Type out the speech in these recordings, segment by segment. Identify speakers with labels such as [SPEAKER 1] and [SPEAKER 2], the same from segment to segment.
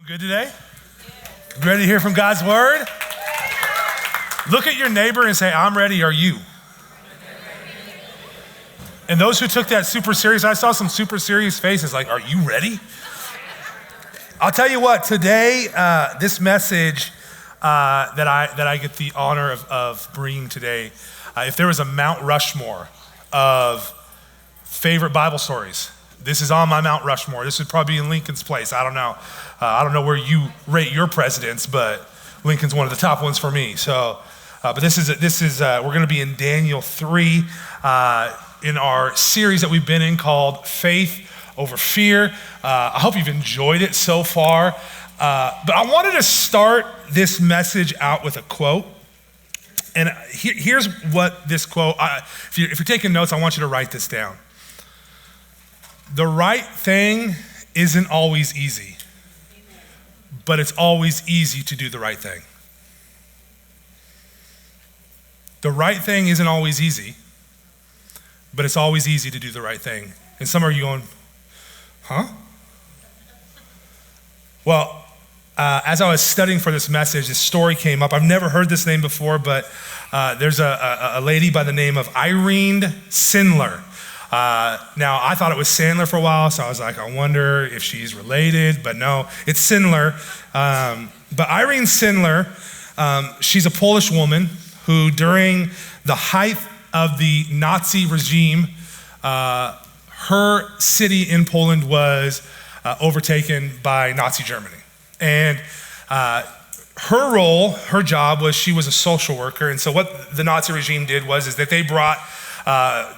[SPEAKER 1] Good today? Ready to hear from God's word? Look at your neighbor and say, I'm ready, are you? And those who took that super serious, I saw some super serious faces like, are you ready? I'll tell you what, today, this message that I get the honor of bringing today, if there was a Mount Rushmore of favorite Bible stories, this is on my Mount Rushmore. This would probably be in Lincoln's place. I don't know. I don't know where you rate your presidents, but Lincoln's one of the top ones for me. So, but this is we're going to be in Daniel 3 in our series that we've been in called Faith Over Fear. I hope you've enjoyed it so far. But I wanted to start this message out with a quote. And here's what this quote, if you're taking notes, I want you to write this down. The right thing isn't always easy, but it's always easy to do the right thing. The right thing isn't always easy, but it's always easy to do the right thing. And some of you going, huh? Well, as I was studying for this message, this story came up. I've never heard this name before, but there's a lady by the name of Irene Sindler. Now, I thought it was Sandler for a while, so I was like, I wonder if she's related, but no, it's Sindler. But Irene Sindler, she's a Polish woman who, during the height of the Nazi regime, her city in Poland was overtaken by Nazi Germany. And her role, her job was she was a social worker. And so what the Nazi regime did is that they brought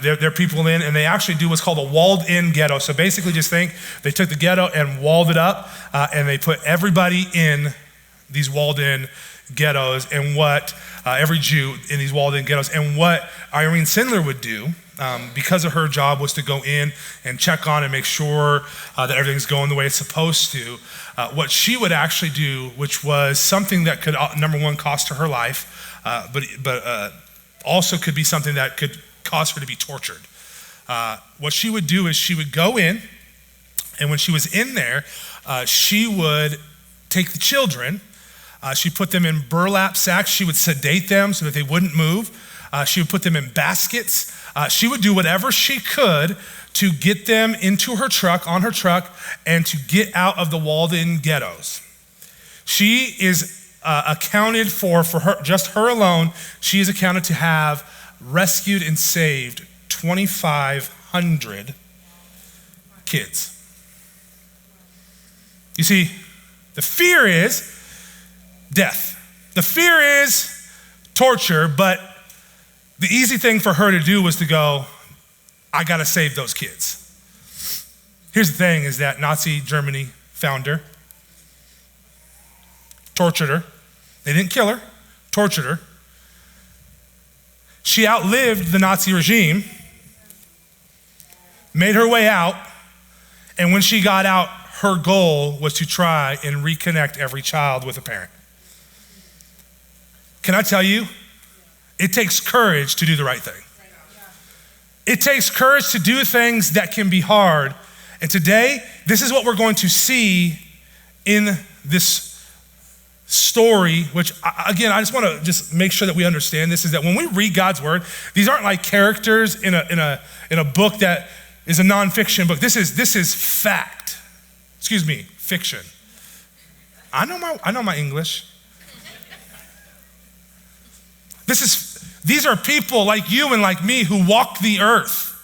[SPEAKER 1] their people in, and they actually do what's called a walled-in ghetto. So basically just think they took the ghetto and walled it up, and they put everybody in these walled-in ghettos, and what every Jew in these walled-in ghettos. And what Irene Sindler would do, because of her job, was to go in and check on and make sure that everything's going the way it's supposed to. What she would actually do, which was something that could, number one, cost her life, but also could be something that could cause her to be tortured. What she would do is she would go in, and when she was in there, she would take the children, she put them in burlap sacks, she would sedate them so that they wouldn't move, she would put them in baskets, she would do whatever she could to get them into her truck, on her truck, and to get out of the walled-in ghettos. She is accounted for her, just her alone, she is accounted to have rescued and saved 2,500 kids. You see, the fear is death. The fear is torture, but the easy thing for her to do was to go, I gotta save those kids. Here's the thing is that Nazi Germany found her, tortured her. They didn't kill her, tortured her. She outlived the Nazi regime, made her way out, and when she got out, her goal was to try and reconnect every child with a parent. Can I tell you, it takes courage to do the right thing. It takes courage to do things that can be hard. And today, this is what we're going to see in this story, which again, I just want to just make sure that we understand this, is that when we read God's word, these aren't like characters in a book that is a nonfiction book. This is fact. Excuse me, fiction. I know my English. These are people like you and like me who walk the earth.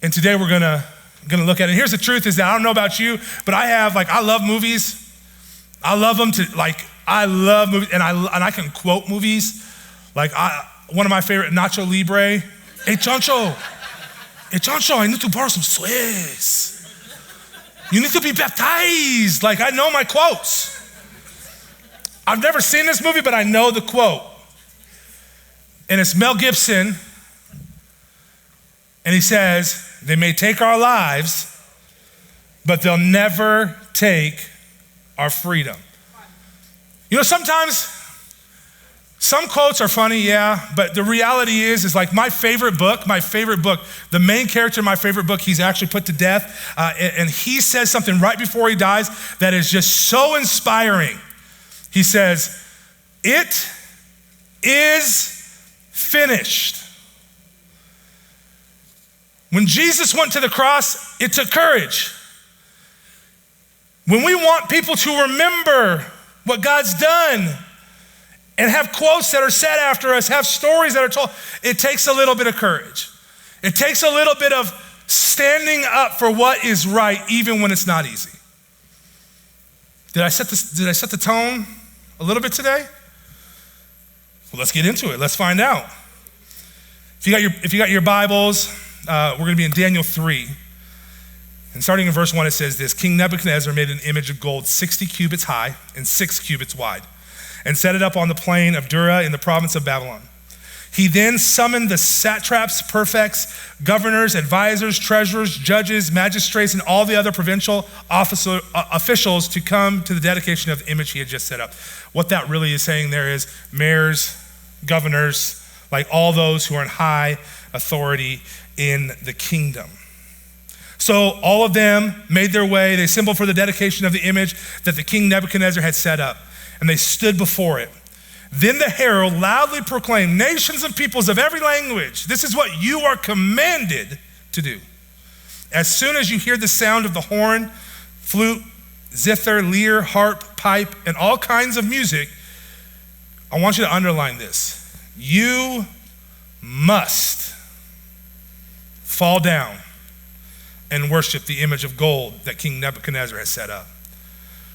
[SPEAKER 1] And today we're gonna look at it. Here's the truth is that I don't know about you, but I love movies. I love them I love movies, and I can quote movies. One of my favorite, Nacho Libre. Hey, Chancho, I need to borrow some Swiss. You need to be baptized. I know my quotes. I've never seen this movie, but I know the quote. And it's Mel Gibson, and he says, they may take our lives, but they'll never take our freedom. You know, sometimes Some quotes are funny, yeah, but the reality is like my favorite book, the main character in my favorite book, he's actually put to death, and he says something right before he dies that is just so inspiring. He says, "It is finished." When Jesus went to the cross, it took courage. When we want people to remember what God's done and have quotes that are said after us, have stories that are told, it takes a little bit of courage. It takes a little bit of standing up for what is right, even when it's not easy. Did I set the tone a little bit today? Well, let's get into it. Let's find out. If you got your Bibles, we're going to be in Daniel 3. And starting in verse 1, it says this: King Nebuchadnezzar made an image of gold 60 cubits high and 6 cubits wide, and set it up on the plain of Dura in the province of Babylon. He then summoned the satraps, prefects, governors, advisors, treasurers, judges, magistrates, and all the other provincial officials to come to the dedication of the image he had just set up. What that really is saying there is mayors, governors, like all those who are in high authority in the kingdom. So all of them made their way. They assembled for the dedication of the image that the king Nebuchadnezzar had set up, and they stood before it. Then the herald loudly proclaimed, "Nations and peoples of every language, this is what you are commanded to do. As soon as you hear the sound of the horn, flute, zither, lyre, harp, pipe, and all kinds of music," I want you to underline this: "you must fall down and worship the image of gold that King Nebuchadnezzar has set up.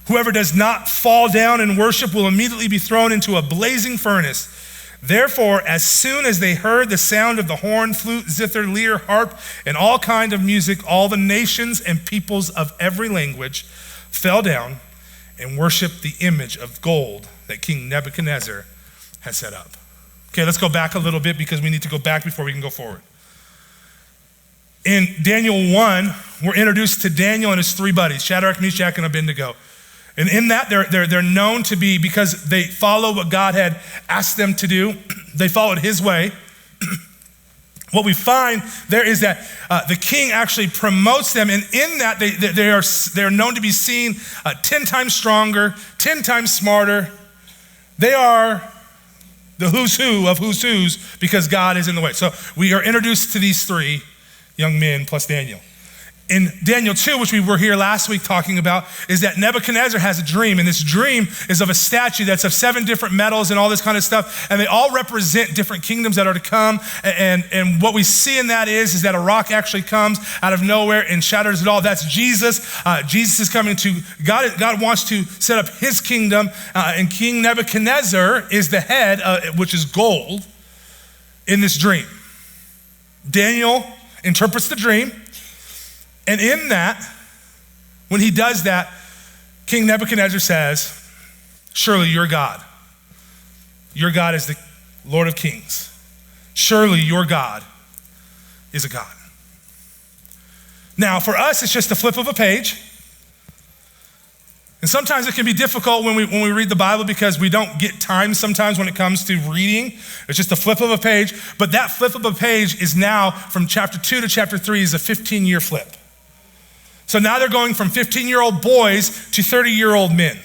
[SPEAKER 1] Whoever does not fall down and worship will immediately be thrown into a blazing furnace." Therefore, as soon as they heard the sound of the horn, flute, zither, lyre, harp, and all kind of music, all the nations and peoples of every language fell down and worshiped the image of gold that King Nebuchadnezzar has set up. Okay, let's go back a little bit because we need to go back before we can go forward. In Daniel 1, we're introduced to Daniel and his 3 buddies, Shadrach, Meshach, and Abednego. And in that, they're known to be, because they follow what God had asked them to do, they followed his way. What we find there is that the king actually promotes them, and in that, they are known to be seen 10 times stronger, 10 times smarter. They are the who's who of who's who's because God is in the way. So we are introduced to these 3 young men plus Daniel. In Daniel 2, which we were here last week talking about, is that Nebuchadnezzar has a dream, and this dream is of a statue that's of 7 different metals and all this kind of stuff, and they all represent different kingdoms that are to come, and what we see in that is that a rock actually comes out of nowhere and shatters it all. That's Jesus. Jesus is coming to, God wants to set up his kingdom, and King Nebuchadnezzar is the head, which is gold, in this dream. Daniel interprets the dream, and in that, when he does that, King Nebuchadnezzar says, "Surely your God. Your God is the Lord of Kings. Surely your God is a God." Now, for us, it's just a flip of a page. And sometimes it can be difficult when we read the Bible because we don't get time sometimes when it comes to reading. It's just a flip of a page. But that flip of a page is now, from chapter 2 to chapter 3, is a 15-year flip. So now they're going from 15-year-old boys to 30-year-old men.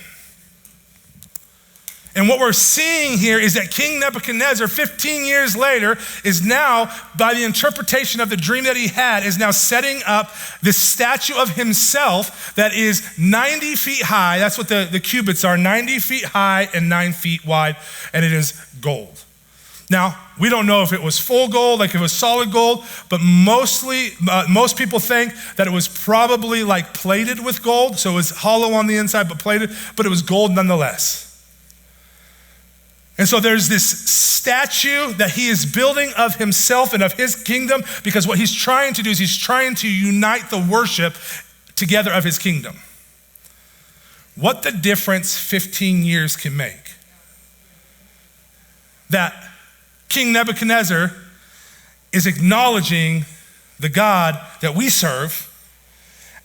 [SPEAKER 1] And what we're seeing here is that King Nebuchadnezzar, 15 years later, is now, by the interpretation of the dream that he had, is now setting up this statue of himself that is 90 feet high. That's what the cubits are, 90 feet high and 9 feet wide, and it is gold. Now, we don't know if it was full gold, like it was solid gold, but most people think that it was probably like plated with gold, so it was hollow on the inside but plated, but it was gold nonetheless. And so there's this statue that he is building of himself and of his kingdom, because what he's trying to do is he's trying to unite the worship together of his kingdom. What the difference 15 years can make. That King Nebuchadnezzar is acknowledging the God that we serve,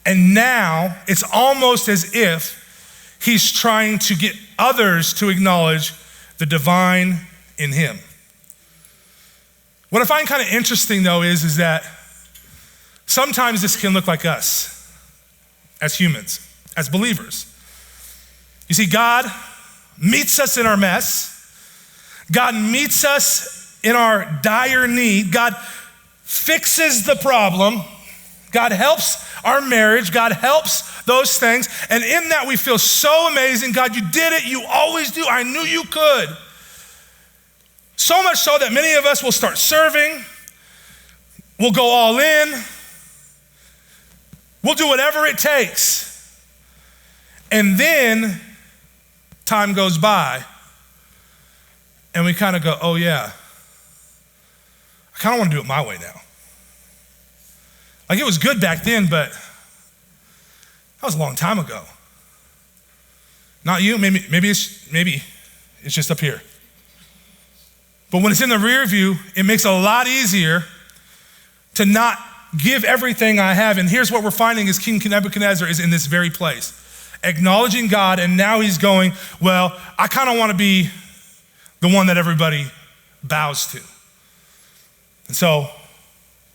[SPEAKER 1] and now it's almost as if he's trying to get others to acknowledge the divine in him. What I find kind of interesting though is that sometimes this can look like us as humans, as believers. You see, God meets us in our mess. God meets us in our dire need. God fixes the problem. God helps our marriage. God helps those things. And in that we feel so amazing. God, you did it. You always do. I knew you could. So much so that many of us will start serving. We'll go all in. We'll do whatever it takes. And then time goes by and we kind of go, oh yeah, I kind of want to do it my way now. Like it was good back then, but that was a long time ago. Not you, maybe it's just up here. But when it's in the rear view, it makes it a lot easier to not give everything I have. And here's what we're finding is King Nebuchadnezzar is in this very place, acknowledging God, and now he's going, well, I kind of want to be the one that everybody bows to. And so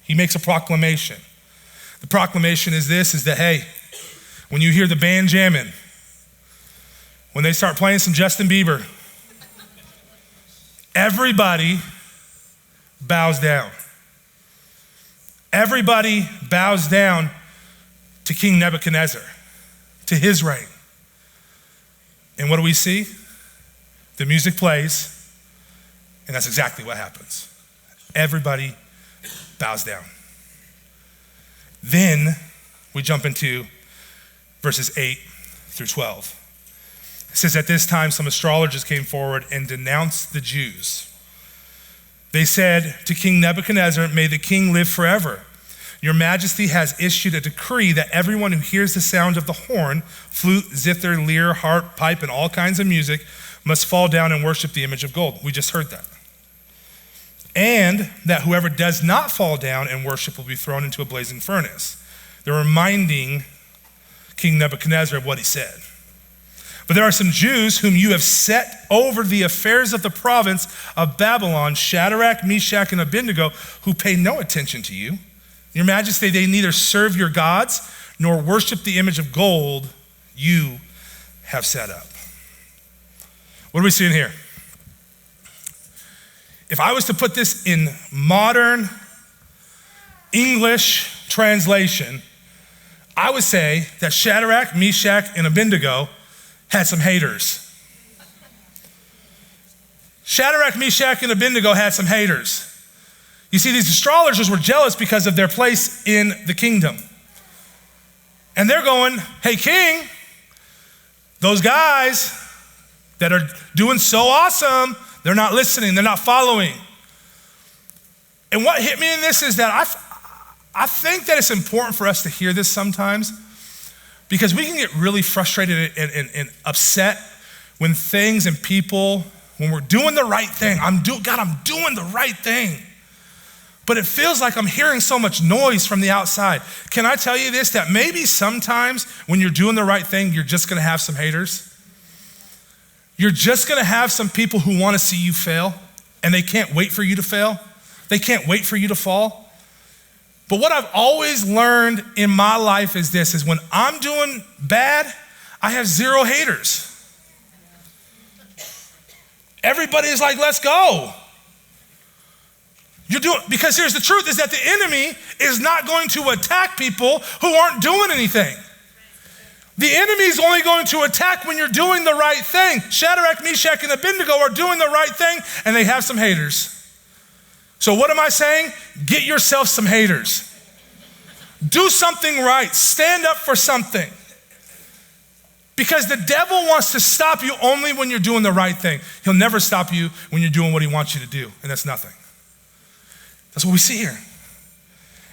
[SPEAKER 1] he makes a proclamation. The proclamation is this, is that, hey, when you hear the band jamming, when they start playing some Justin Bieber, everybody bows down. Everybody bows down to King Nebuchadnezzar, to his reign. And what do we see? The music plays, and that's exactly what happens. Everybody bows down. Then we jump into verses 8 through 12. It says, at this time, some astrologers came forward and denounced the Jews. They said to King Nebuchadnezzar, may the king live forever. Your majesty has issued a decree that everyone who hears the sound of the horn, flute, zither, lyre, harp, pipe, and all kinds of music must fall down and worship the image of gold. We just heard that. And that whoever does not fall down and worship will be thrown into a blazing furnace. They're reminding King Nebuchadnezzar of what he said. But there are some Jews whom you have set over the affairs of the province of Babylon, Shadrach, Meshach, and Abednego, who pay no attention to you. Your majesty, they neither serve your gods nor worship the image of gold you have set up. What are we seeing here? If I was to put this in modern English translation, I would say that Shadrach, Meshach, and Abednego had some haters. Shadrach, Meshach, and Abednego had some haters. You see, these astrologers were jealous because of their place in the kingdom. And they're going, hey, king, those guys that are doing so awesome, they're not listening, they're not following. And what hit me in this is that I think that it's important for us to hear this sometimes, because we can get really frustrated and upset when things and people, when we're doing the right thing. I'm doing the right thing. But it feels like I'm hearing so much noise from the outside. Can I tell you this, that maybe sometimes when you're doing the right thing, you're just gonna have some haters. You're just gonna have some people who wanna see you fail, and they can't wait for you to fail. They can't wait for you to fall. But what I've always learned in my life is this, is when I'm doing bad, I have zero haters. Everybody is like, let's go. Because here's the truth, is that the enemy is not going to attack people who aren't doing anything. The enemy is only going to attack when you're doing the right thing. Shadrach, Meshach, and Abednego are doing the right thing, and they have some haters. So what am I saying? Get yourself some haters. Do something right. Stand up for something. Because the devil wants to stop you only when you're doing the right thing. He'll never stop you when you're doing what he wants you to do, and that's nothing. That's what we see here.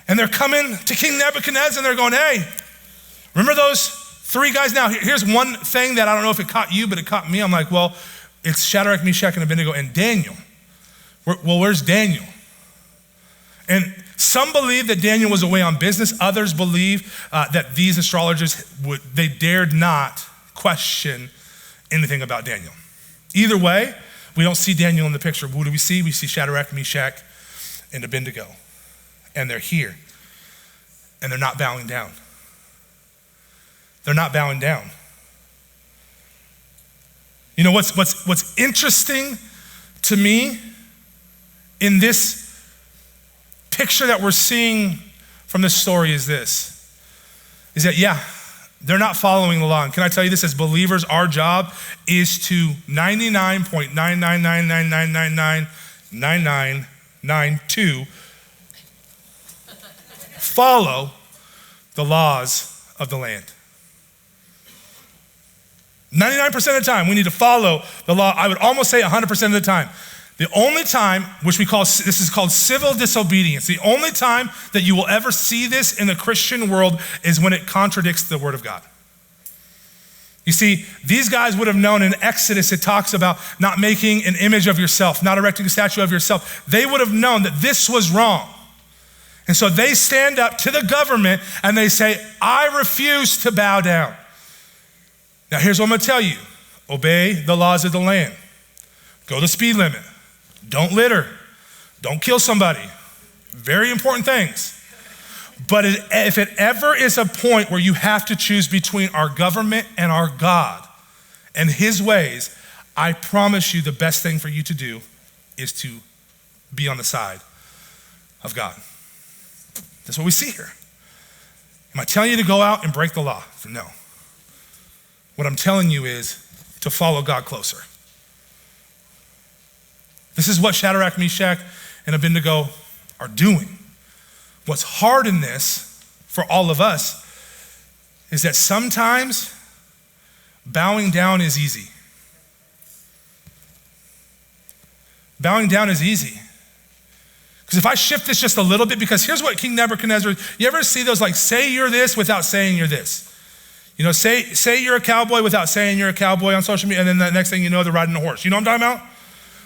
[SPEAKER 1] And they're coming to King Nebuchadnezzar and they're going, hey, remember those three guys? Now, here's one thing that I don't know if it caught you, but it caught me. I'm like, well, it's Shadrach, Meshach, and Abednego and Daniel. Well, where's Daniel? And some believe that Daniel was away on business. Others believe that these astrologers, they dared not question anything about Daniel. Either way, we don't see Daniel in the picture. Who do we see? We see Shadrach, Meshach, and Abednego. And they're here. And they're not bowing down. They're not bowing down. You know what's interesting to me in this picture that we're seeing from this story is this, is that, yeah, they're not following the law. And can I tell you this, as believers, our job is to 99.99999999992 follow the laws of the land. 99% of the time, we need to follow the law. I would almost say 100% of the time. The only time, which this is called civil disobedience. The only time that you will ever see this in the Christian world is when it contradicts the word of God. You see, these guys would have known in Exodus, it talks about not making an image of yourself, not erecting a statue of yourself. They would have known that this was wrong. And so they stand up to the government and they say, I refuse to bow down. Now here's what I'm gonna tell you. Obey the laws of the land. Go the speed limit. Don't litter. Don't kill somebody. Very important things. But if it ever is a point where you have to choose between our government and our God and his ways, I promise you the best thing for you to do is to be on the side of God. That's what we see here. Am I telling you to go out and break the law? No. What I'm telling you is to follow God closer. This is what Shadrach, Meshach, and Abednego are doing. What's hard in this for all of us is that sometimes bowing down is easy. Bowing down is easy. Because if I shift this just a little bit, because here's what King Nebuchadnezzar, you ever see those like, say you're this without saying you're this? You know, say you're a cowboy without saying you're a cowboy on social media, and then the next thing you know, they're riding a horse. You know what I'm talking about?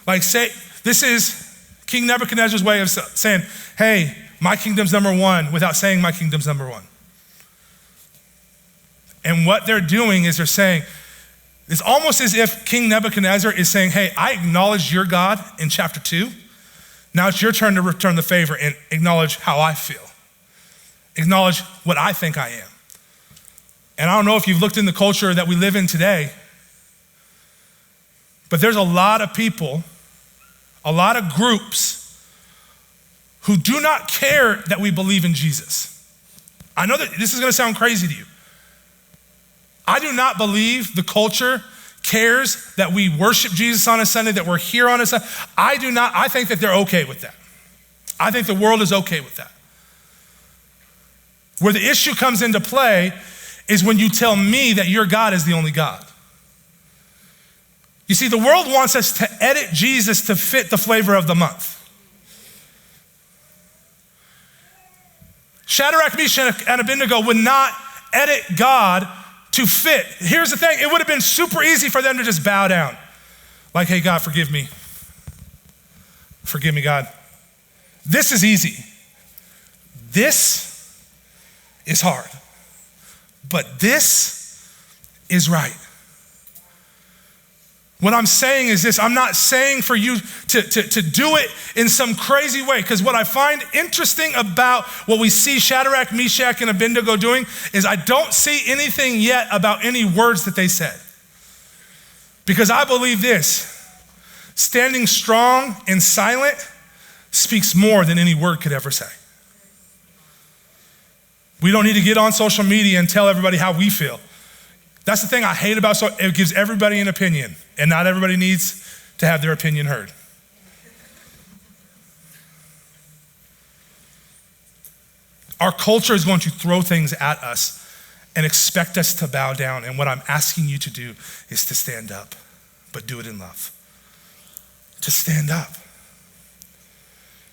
[SPEAKER 1] Like this is King Nebuchadnezzar's way of saying, hey, my kingdom's number one without saying my kingdom's number one. And what they're doing is they're saying, it's almost as if King Nebuchadnezzar is saying, hey, I acknowledge your God in chapter 2. Now it's your turn to return the favor and acknowledge how I feel. Acknowledge what I think I am. And I don't know if you've looked in the culture that we live in today, but there's a lot of people, a lot of groups who do not care that we believe in Jesus. I know that this is gonna sound crazy to you. I do not believe the culture cares that we worship Jesus on a Sunday, that we're here on a Sunday. I think that they're okay with that. I think the world is okay with that. Where the issue comes into play is when you tell me that your God is the only God. You see, the world wants us to edit Jesus to fit the flavor of the month. Shadrach, Meshach, and Abednego would not edit God to fit. Here's the thing, it would have been super easy for them to just bow down. Like, hey, God, forgive me. Forgive me, God. This is easy. This is hard. But this is right. What I'm saying is this, I'm not saying for you to do it in some crazy way, because what I find interesting about what we see Shadrach, Meshach, and Abednego doing is I don't see anything yet about any words that they said. Because I believe this, standing strong and silent speaks more than any word could ever say. We don't need to get on social media and tell everybody how we feel. That's the thing I hate about it gives everybody an opinion, and not everybody needs to have their opinion heard. Our culture is going to throw things at us and expect us to bow down, and what I'm asking you to do is to stand up, but do it in love. To stand up.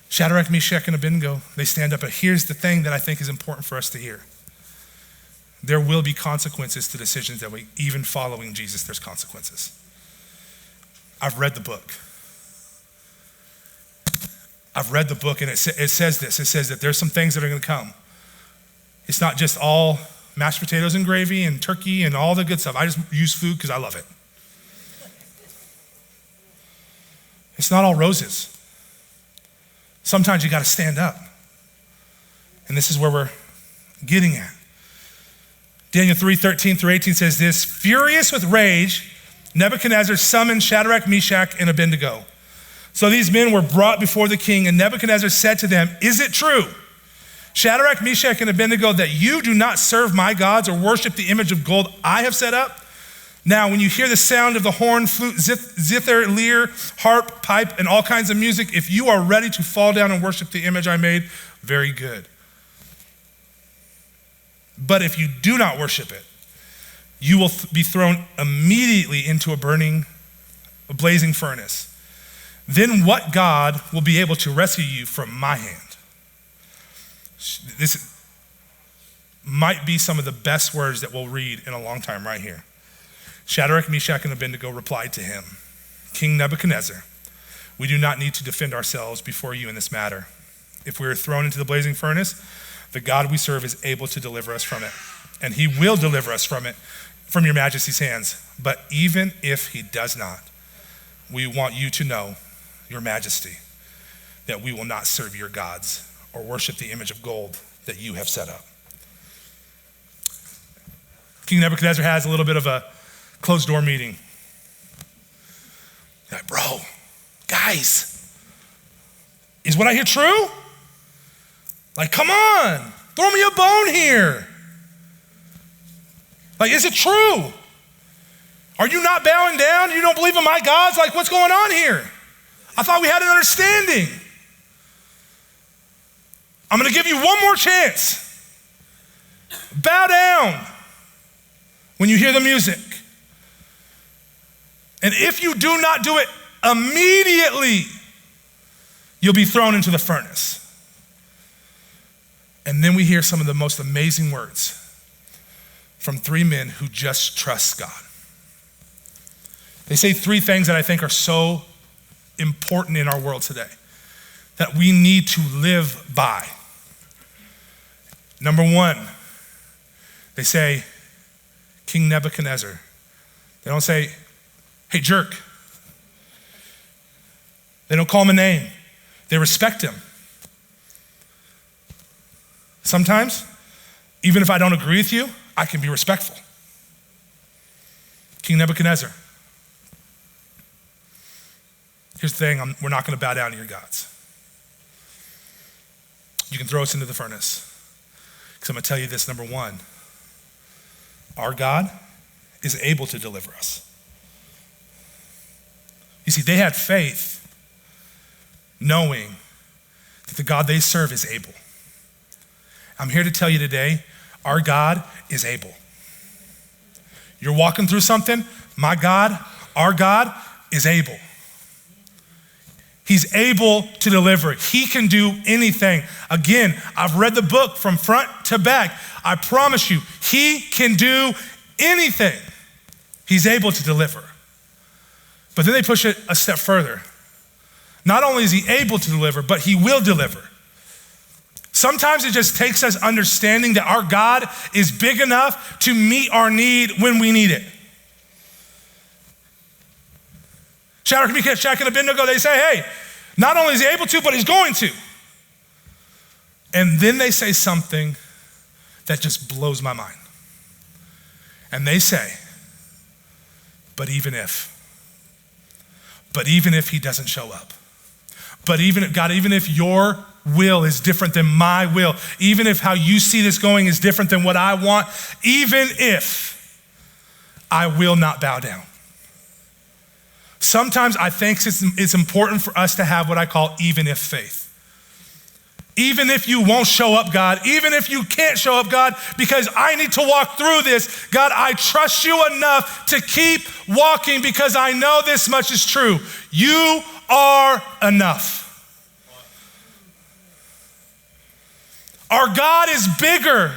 [SPEAKER 1] Shadrach, Meshach, and Abednego, they stand up, but here's the thing that I think is important for us to hear. There will be consequences to decisions that we, even following Jesus, there's consequences. I've read the book. And it says this. It says that there's some things that are gonna come. It's not just all mashed potatoes and gravy and turkey and all the good stuff. I just use food because I love it. It's not all roses. Sometimes you got to stand up. And this is where we're getting at. Daniel 3:13-18 says this, furious with rage, Nebuchadnezzar summoned Shadrach, Meshach, and Abednego. So these men were brought before the king, and Nebuchadnezzar said to them, is it true, Shadrach, Meshach, and Abednego, that you do not serve my gods or worship the image of gold I have set up? Now, when you hear the sound of the horn, flute, zither, lyre, harp, pipe, and all kinds of music, if you are ready to fall down and worship the image I made, very good. But if you do not worship it, you will be thrown immediately into a blazing furnace. Then what God will be able to rescue you from my hand? This might be some of the best words that we'll read in a long time right here. Shadrach, Meshach, and Abednego replied to him, King Nebuchadnezzar, we do not need to defend ourselves before you in this matter. If we are thrown into the blazing furnace, the God we serve is able to deliver us from it, and he will deliver us from it, from your majesty's hands. But even if he does not, we want you to know, your majesty, that we will not serve your gods or worship the image of gold that you have set up. King Nebuchadnezzar has a little bit of a closed door meeting. Like, bro, guys, is what I hear true? Like, come on, throw me a bone here. Like, is it true? Are you not bowing down? You don't believe in my gods? Like, what's going on here? I thought we had an understanding. I'm gonna give you one more chance. Bow down when you hear the music. And if you do not do it immediately, you'll be thrown into the furnace. And then we hear some of the most amazing words from three men who just trust God. They say three things that I think are so important in our world today that we need to live by. Number one, they say, King Nebuchadnezzar. They don't say, hey, jerk. They don't call him a name. They respect him. Sometimes, even if I don't agree with you, I can be respectful. King Nebuchadnezzar. Here's the thing, we're not gonna bow down to your gods. You can throw us into the furnace. Because I'm gonna tell you this, number one, our God is able to deliver us. You see, they had faith knowing that the God they serve is able. I'm here to tell you today, our God is able. You're walking through something, my God, our God is able. He's able to deliver. He can do anything. Again, I've read the book from front to back. I promise you, he can do anything. He's able to deliver. But then they push it a step further. Not only is he able to deliver, but he will deliver. Sometimes it just takes us understanding that our God is big enough to meet our need when we need it. Shadrach, Meshach, and Abednego, they say, hey, not only is he able to, but he's going to. And then they say something that just blows my mind. And they say, but even if he doesn't show up, but even if your will is different than my will, even if how you see this going is different than what I want, even if, I will not bow down. Sometimes I think it's important for us to have what I call even if faith. Even if you won't show up, God, even if you can't show up, God, because I need to walk through this, God, I trust you enough to keep walking because I know this much is true. You are enough. Our God is bigger.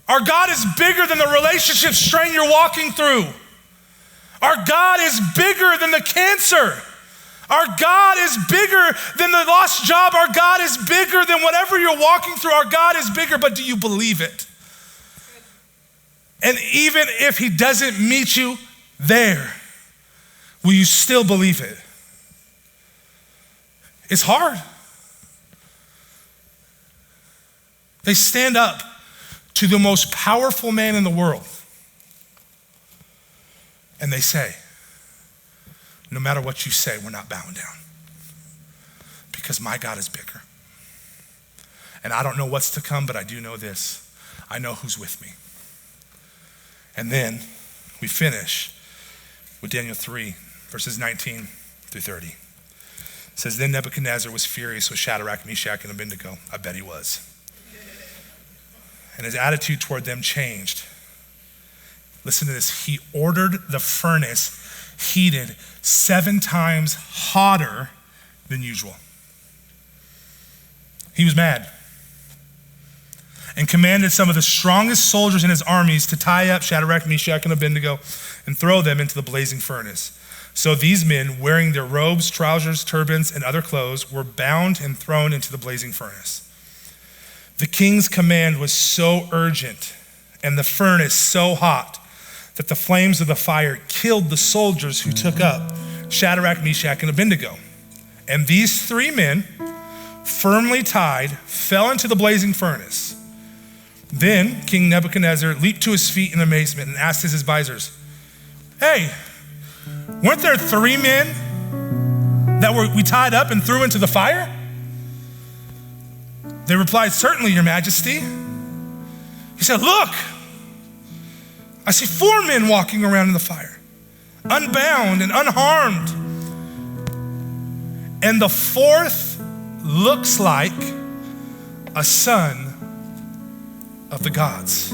[SPEAKER 1] Our God is bigger than the relationship strain you're walking through. Our God is bigger than the cancer. Our God is bigger than the lost job. Our God is bigger than whatever you're walking through. Our God is bigger, but do you believe it? And even if he doesn't meet you there, will you still believe it? It's hard. They stand up to the most powerful man in the world. And they say, no matter what you say, we're not bowing down. Because my God is bigger. And I don't know what's to come, but I do know this. I know who's with me. And then we finish with Daniel 3, verses 19 through 30. It says, then Nebuchadnezzar was furious with Shadrach, Meshach, and Abednego. I bet he was. And his attitude toward them changed. Listen to this. He ordered the furnace heated 7 times hotter than usual. He was mad and commanded some of the strongest soldiers in his armies to tie up Shadrach, Meshach, and Abednego and throw them into the blazing furnace. So these men, wearing their robes, trousers, turbans, and other clothes, were bound and thrown into the blazing furnace. The king's command was so urgent and the furnace so hot that the flames of the fire killed the soldiers who took up Shadrach, Meshach, and Abednego. And these 3 men, firmly tied, fell into the blazing furnace. Then King Nebuchadnezzar leaped to his feet in amazement and asked his advisors, hey, weren't there 3 men that we tied up and threw into the fire? They replied, certainly, your majesty. He said, look, I see 4 men walking around in the fire, unbound and unharmed. And the 4th looks like a son of the gods.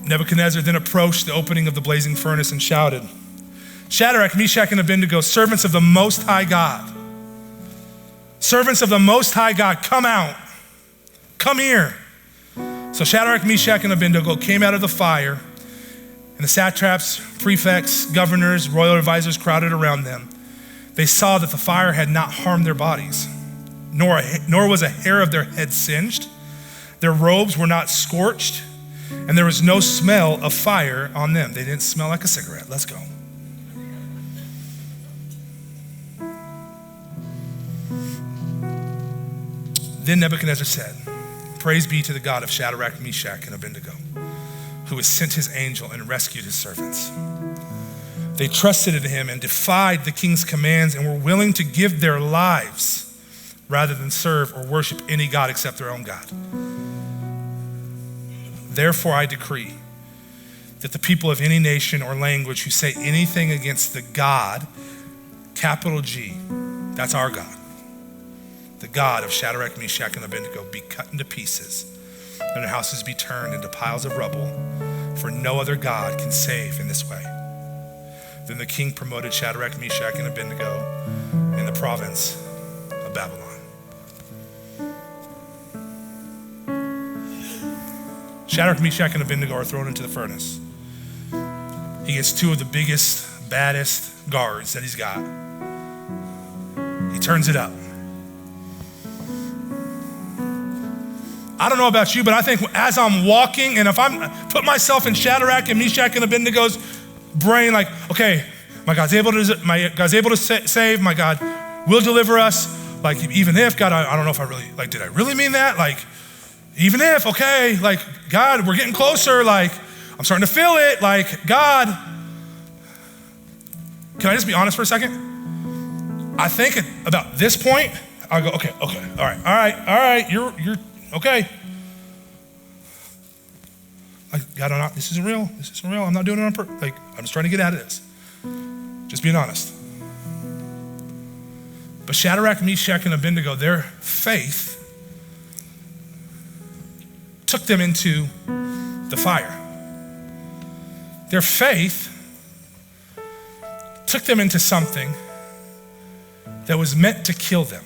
[SPEAKER 1] Nebuchadnezzar then approached the opening of the blazing furnace and shouted, Shadrach, Meshach, and Abednego, servants of the Most High God. Servants of the Most High God, come out. Come here. So Shadrach, Meshach, and Abednego came out of the fire, and the satraps, prefects, governors, royal advisors crowded around them. They saw that the fire had not harmed their bodies, nor was a hair of their head singed. Their robes were not scorched, and there was no smell of fire on them. They didn't smell like a cigarette. Let's go. Then Nebuchadnezzar said, praise be to the God of Shadrach, Meshach, and Abednego, who has sent his angel and rescued his servants. They trusted in him and defied the king's commands and were willing to give their lives rather than serve or worship any God except their own God. Therefore, I decree that the people of any nation or language who say anything against the God, capital G, that's our God, the God of Shadrach, Meshach, and Abednego, be cut into pieces, and their houses be turned into piles of rubble, for no other God can save in this way. Then the king promoted Shadrach, Meshach, and Abednego in the province of Babylon. Shadrach, Meshach, and Abednego are thrown into the furnace. He gets 2 of the biggest, baddest guards that he's got. He turns it up. I don't know about you, but I think as I'm walking, and if I'm put myself in Shadrach and Meshach and Abednego's brain, like, okay, my God's able to save, my God will deliver us. Like, even if, God, I don't know if I really, like, did I really mean that? Like, even if, okay, like, God, we're getting closer. Like, I'm starting to feel it. Like, God, can I just be honest for a second? I think at about this point, I'll go, okay, all right, you're okay. Like, God, this isn't real. I'm not doing it on purpose. Like, I'm just trying to get out of this. Just being honest. But Shadrach, Meshach, and Abednego, their faith took them into the fire. Their faith took them into something that was meant to kill them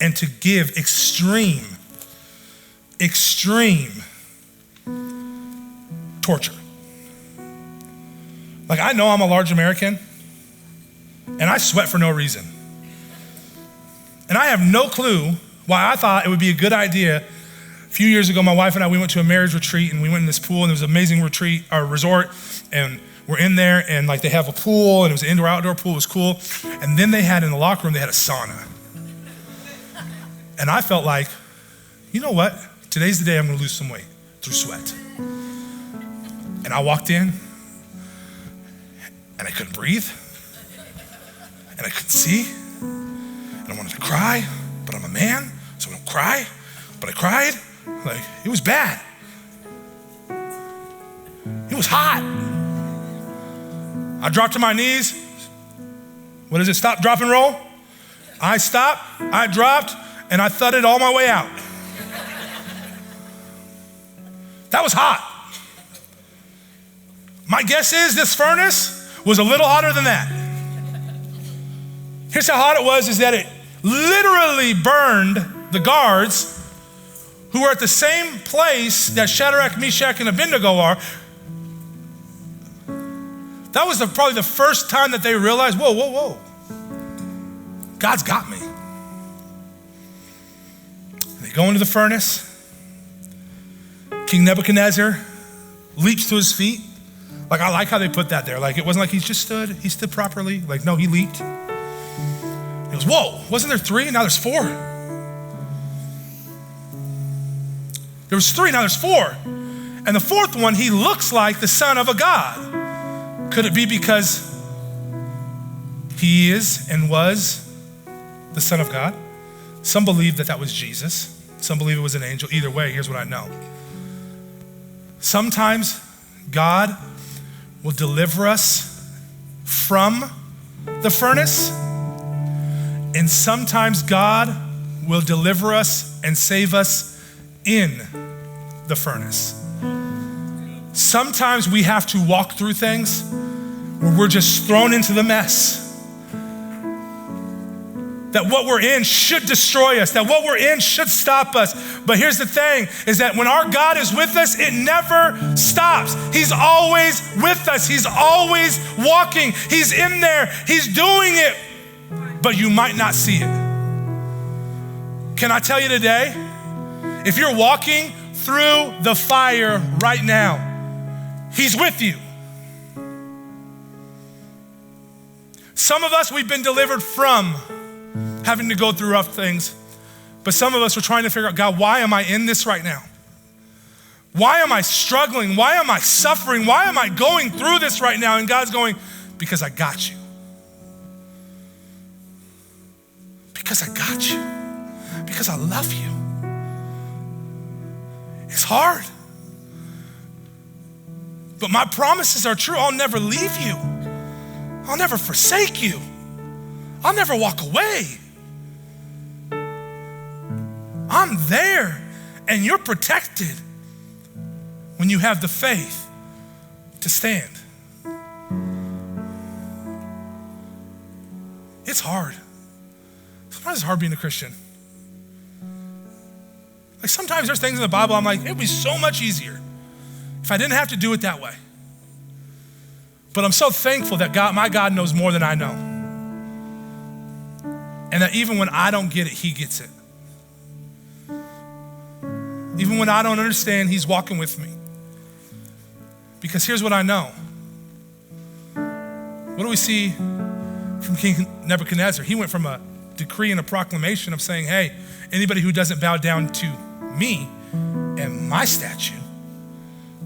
[SPEAKER 1] and to give extreme torture. Like, I know I'm a large American and I sweat for no reason. And I have no clue why I thought it would be a good idea few years ago, my wife and I, we went to a marriage retreat, and we went in this pool, and it was an amazing resort, and we're in there, and like they have a pool, and it was an indoor-outdoor pool. It was cool. And then they had in the locker room, they had a sauna. And I felt like, you know what? Today's the day I'm gonna lose some weight through sweat. And I walked in, and I couldn't breathe, and I couldn't see, and I wanted to cry, but I'm a man, so I don't cry, but I cried. Like, it was bad. It was hot. I dropped to my knees. What is it, stop, drop, and roll? I stopped, I dropped, and I thudded all my way out. That was hot. My guess is this furnace was a little hotter than that. Here's how hot it was, is that it literally burned the guards who were at the same place that Shadrach, Meshach, and Abednego are. That was probably the first time that they realized, whoa. God's got me. They go into the furnace. King Nebuchadnezzar leaps to his feet. Like, I like how they put that there. Like, it wasn't like he stood properly. Like, no, he leaped. He goes, whoa, wasn't there 3? Now there's 4. There was 3, now there's 4. And the 4th one, he looks like the son of a god. Could it be because he is and was the son of God? Some believe that was Jesus. Some believe it was an angel. Either way, here's what I know. Sometimes God will deliver us from the furnace, and sometimes God will deliver us and save us in the furnace. Sometimes we have to walk through things where we're just thrown into the mess. That what we're in should destroy us, that what we're in should stop us. But here's the thing, is that when our God is with us, it never stops. He's always with us. He's always walking. He's in there. He's doing it, but you might not see it. Can I tell you today, if you're walking through the fire right now, He's with you. Some of us, we've been delivered from having to go through rough things. But some of us are trying to figure out, God, why am I in this right now? Why am I struggling? Why am I suffering? Why am I going through this right now? And God's going, because I got you. Because I got you. Because I love you. It's hard. But my promises are true. I'll never leave you. I'll never forsake you. I'll never walk away. I'm there, and you're protected when you have the faith to stand. It's hard. Sometimes it's hard being a Christian. Like sometimes there's things in the Bible I'm like, it would be so much easier if I didn't have to do it that way. But I'm so thankful that my God knows more than I know. And that even when I don't get it, He gets it. Even when I don't understand, He's walking with me. Because here's what I know. What do we see from King Nebuchadnezzar? He went from a decree and a proclamation of saying, hey, anybody who doesn't bow down to me and my statue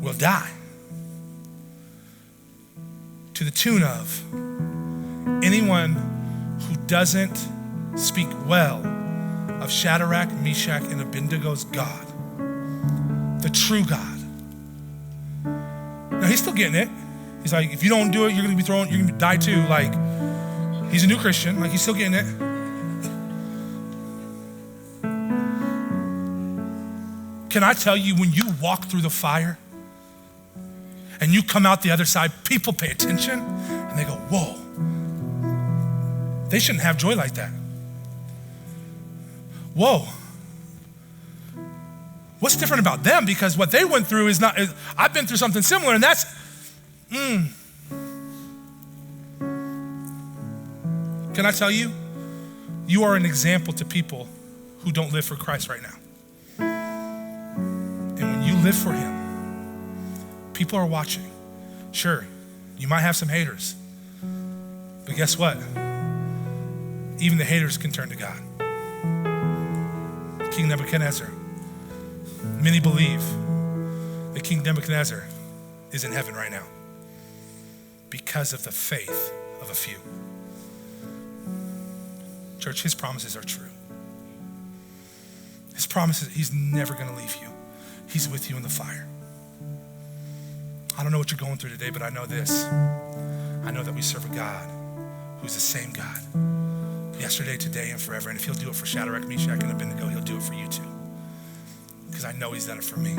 [SPEAKER 1] will die. To the tune of anyone who doesn't speak well of Shadrach, Meshach, and Abednego's God, the true God. Now he's still getting it. He's like, if you don't do it, you're gonna die too. Like, he's a new Christian, like he's still getting it. Can I tell you, when you walk through the fire and you come out the other side, people pay attention and they go, whoa, they shouldn't have joy like that. Whoa. What's different about them? Because what they went through is not, I've been through something similar, and that's, Can I tell you, you are an example to people who don't live for Christ right now. live for him. People are watching. Sure, you might have some haters, but guess what? Even the haters can turn to God. King Nebuchadnezzar, many believe that King Nebuchadnezzar is in heaven right now because of the faith of a few. Church, his promises are true. His promises, he's never gonna leave you. He's with you in the fire. I don't know what you're going through today, but I know this. I know that we serve a God who's the same God yesterday, today, and forever. And if he'll do it for Shadrach, Meshach, and Abednego, he'll do it for you too. Because I know he's done it for me.